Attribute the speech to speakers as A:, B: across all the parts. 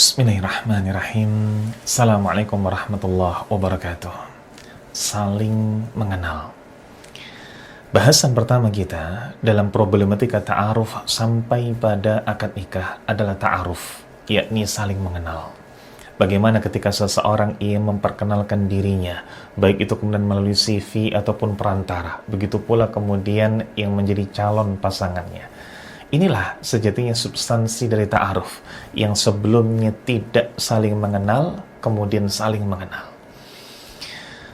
A: Bismillahirrahmanirrahim. Assalamualaikum warahmatullahi wabarakatuh. Saling mengenal. Bahasan pertama kita dalam problematika ta'aruf sampai pada akad nikah adalah ta'aruf, yakni saling mengenal. Bagaimana ketika seseorang ingin memperkenalkan dirinya, baik itu kemudian melalui CV ataupun perantara, begitu pula kemudian yang menjadi calon pasangannya. Inilah sejatinya substansi dari ta'aruf, yang sebelumnya tidak saling mengenal, kemudian saling mengenal.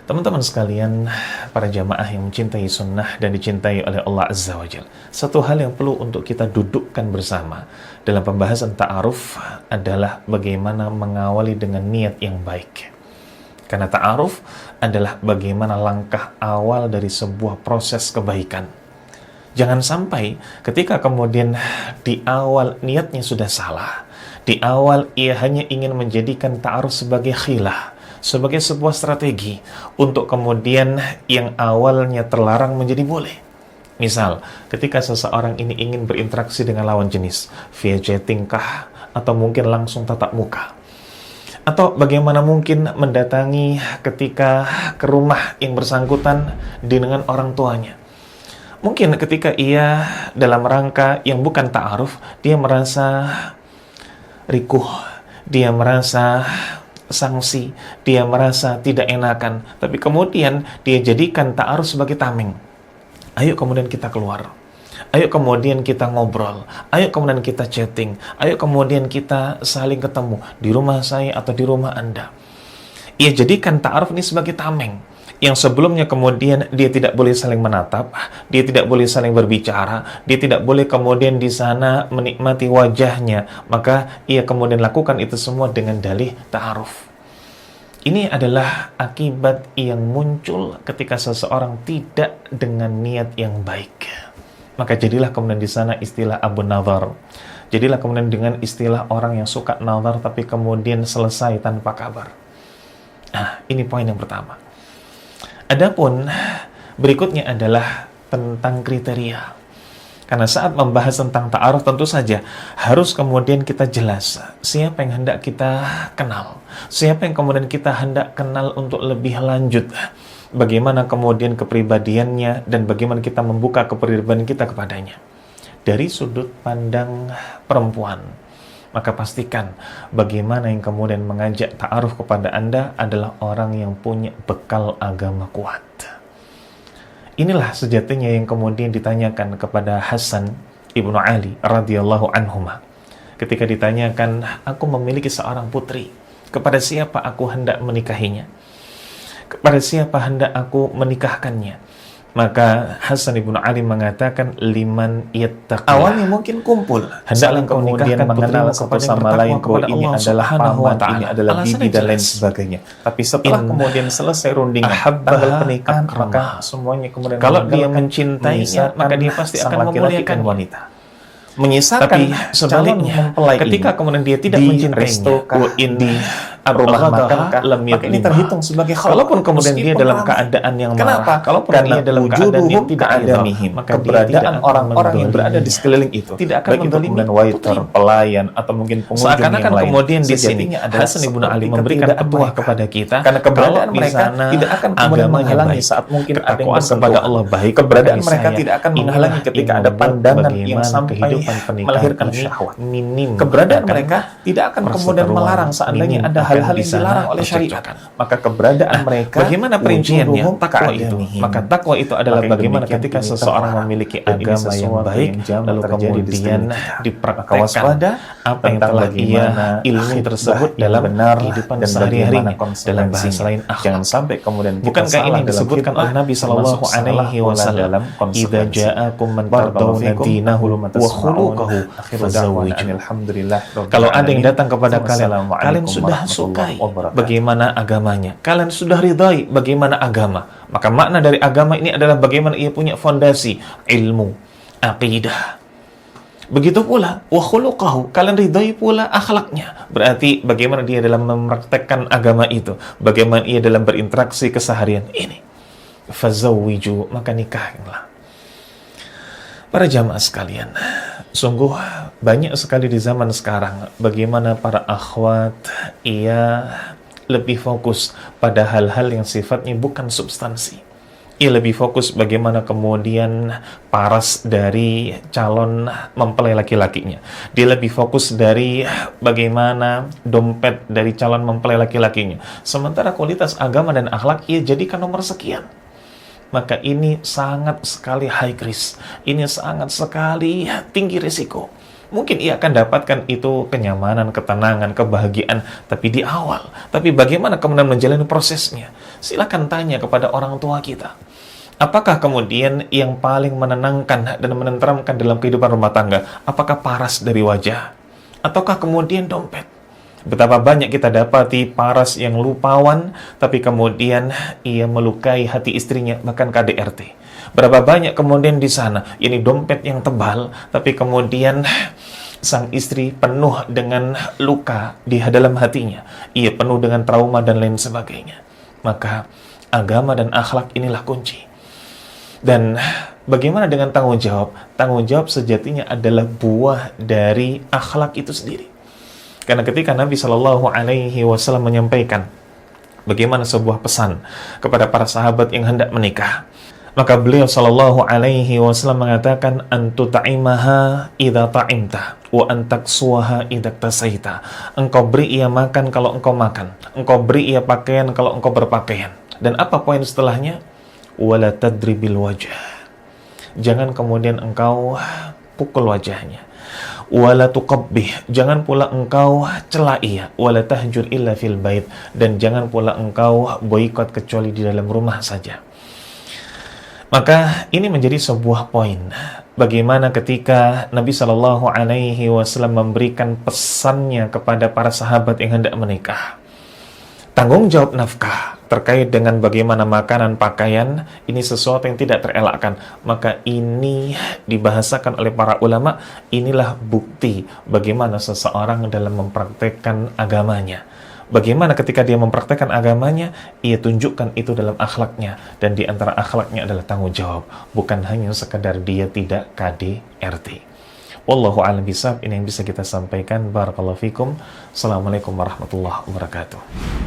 A: Teman-teman sekalian, para jamaah yang mencintai sunnah dan dicintai oleh Allah Azza wa Jalla, satu hal yang perlu untuk kita dudukkan bersama dalam pembahasan ta'aruf adalah bagaimana mengawali dengan niat yang baik. Karena ta'aruf adalah bagaimana langkah awal dari sebuah proses kebaikan. Jangan sampai ketika kemudian di awal niatnya sudah salah, di awal ia hanya ingin menjadikan ta'aruf sebagai khilah, sebagai sebuah strategi untuk kemudian yang awalnya terlarang menjadi boleh. Misal, ketika seseorang ini ingin berinteraksi dengan lawan jenis via chatting kah, atau mungkin langsung tatap muka, atau bagaimana mungkin mendatangi ketika ke rumah yang bersangkutan dengan orang tuanya. Mungkin ketika ia dalam rangka yang bukan ta'aruf, dia merasa rikuh, dia merasa sanksi, dia merasa tidak enakan, tapi kemudian dia jadikan ta'aruf sebagai tameng. Ayo kemudian kita keluar, ayo kemudian kita ngobrol, ayo kemudian kita chatting, ayo kemudian kita saling ketemu di rumah saya atau di rumah Anda. Ia jadikan ta'aruf ini sebagai tameng, yang sebelumnya kemudian dia tidak boleh saling menatap, dia tidak boleh saling berbicara, dia tidak boleh kemudian di sana menikmati wajahnya, maka ia kemudian lakukan itu semua dengan dalih ta'aruf. Ini adalah akibat yang muncul ketika seseorang tidak dengan niat yang baik. Maka jadilah kemudian di sana istilah Abu Nazar. Jadilah kemudian dengan istilah orang yang suka nazar tapi kemudian selesai tanpa kabar. Nah, ini poin yang pertama. Adapun berikutnya adalah tentang kriteria. Karena saat membahas tentang ta'aruf tentu saja harus kemudian kita jelas siapa yang hendak kita kenal, siapa yang kemudian kita hendak kenal untuk lebih lanjut, bagaimana kemudian kepribadiannya dan bagaimana kita membuka kepribadian kita kepadanya. Dari sudut pandang perempuan, maka pastikan bagaimana yang kemudian mengajak ta'aruf kepada Anda adalah orang yang punya bekal agama kuat. Inilah sejatinya yang kemudian ditanyakan kepada Hasan ibnu Ali radhiyallahu anhuma. Ketika ditanyakan, aku memiliki seorang putri, kepada siapa aku hendak menikahinya? Kepada siapa hendak aku menikahkannya? Maka Hasan ibnu Ali mengatakan liman yattaqi. Awalnya mungkin kumpul, hendaklah kemudian mengenal satu sama lain bahwa ini adalah paman, ini adalah bibi dan lain sebagainya. Tapi setelah kemudian selesai runding tanggal pernikahan, maka semuanya kemudian kalau dia mencintainya, maka dia pasti akan memuliakan wanita. Menyisakan tapi sebaliknya ketika kemudian dia tidak mencintainya, ini rumah makan maka ini terhitung sebagai khalaq. Kalaupun kemudian dia dalam keadaan yang marah, kalaupun dia dalam keadaan yang tidak ada maka keberadaan orang-orang yang berada di sekeliling itu tidak akan mendolimi waiter, pelayan atau mungkin pengunjung yang lain. Seakan-akan kemudian di sini Hasan ibnu Ali memberikan fatwa kepada kita, karena keberadaan mereka tidak akan kemudian menghalangi saat mungkin ada yang kepada Allah baik, keberadaan mereka tidak akan menghalangi ketika ada pandangan yang sampai melahirkan syahwat. Keberadaan mereka tidak akan kemudian melarang seandainya ada hal-hal yang dilarang oleh syariat. Maka keberadaan mereka, bagaimana perinciannya? Takwa itu. Maka takwa itu adalah bagaimana ketika seseorang memiliki agama yang baik, lalu kemudian dipraktekkan apa yang telah ia ilmu tersebut dalam kehidupan sehari-harinya. Dalam bahasa lain, jangan sampai kemudian bukankah ini disebutkan oleh Nabi Shallallahu Alaihi Wasallam, "Idza ja'akum man tardawna dinahu wa khuluquhu fazawwijuhu." Kalau ada yang datang kepada kalian, kalian sudah sukai bagaimana agamanya, kalian sudah ridai bagaimana agama, maka makna dari agama ini adalah bagaimana ia punya fondasi ilmu, akidah. Begitu pula wa khuluquhu, kalian ridai pula akhlaknya, berarti bagaimana dia dalam mempraktekkan agama itu, bagaimana ia dalam berinteraksi keseharian ini. Fazawwiju, maka nikahkanlah. Para jamaah sekalian, sungguh banyak sekali di zaman sekarang bagaimana para akhwat ia lebih fokus pada hal-hal yang sifatnya bukan substansi. Ia lebih fokus bagaimana kemudian paras dari calon mempelai laki-lakinya. Dia lebih fokus dari bagaimana dompet dari calon mempelai laki-lakinya. Sementara kualitas agama dan akhlak ia jadikan nomor sekian. Maka ini sangat sekali high risk. Ini sangat sekali tinggi risiko. Mungkin ia akan dapatkan itu kenyamanan, ketenangan, kebahagiaan, tapi di awal. Tapi bagaimana kemudian menjalani prosesnya? Silakan tanya kepada orang tua kita. Apakah kemudian yang paling menenangkan dan menenteramkan dalam kehidupan rumah tangga? Apakah paras dari wajah? Ataukah kemudian dompet? Betapa banyak kita dapati paras yang lupawan, tapi kemudian ia melukai hati istrinya, bahkan KDRT. Berapa banyak kemudian di sana, ini dompet yang tebal, tapi kemudian sang istri penuh dengan luka di dalam hatinya. Ia penuh dengan trauma dan lain sebagainya. Maka agama dan akhlak inilah kunci. Dan bagaimana dengan tanggung jawab? Tanggung jawab sejatinya adalah buah dari akhlak itu sendiri. Karena ketika Nabi Shallallahu Alaihi Wasallam menyampaikan bagaimana sebuah pesan kepada para sahabat yang hendak menikah, maka beliau Shallallahu Alaihi Wasallam mengatakan, antu ta'imaha idza ta'imta wa antaksuha idza tasaita. Engkau beri ia makan kalau engkau makan, engkau beri ia pakaian kalau engkau berpakaian. Dan apa poin setelahnya? Wala tadribil wajah. Jangan kemudian engkau pukul wajahnya. Wala tuqabbih. Jangan pula engkau cela ia. Wala tahjur illa fil bait. Dan jangan pula engkau boikot kecuali di dalam rumah saja. Maka ini menjadi sebuah poin. Bagaimana ketika Nabi Shallallahu Alaihi Wasallam memberikan pesannya kepada para sahabat yang hendak menikah. Tanggung jawab nafkah terkait dengan bagaimana makanan, pakaian, ini sesuatu yang tidak terelakkan. Maka ini dibahasakan oleh para ulama, inilah bukti bagaimana seseorang dalam mempraktekkan agamanya. Bagaimana ketika dia mempraktekkan agamanya, ia tunjukkan itu dalam akhlaknya. Dan di antara akhlaknya adalah tanggung jawab. Bukan hanya sekadar dia tidak KDRT. Wallahu a'lam bishawab. Ini yang bisa kita sampaikan. Barakallahu fikum. Assalamualaikum warahmatullahi wabarakatuh.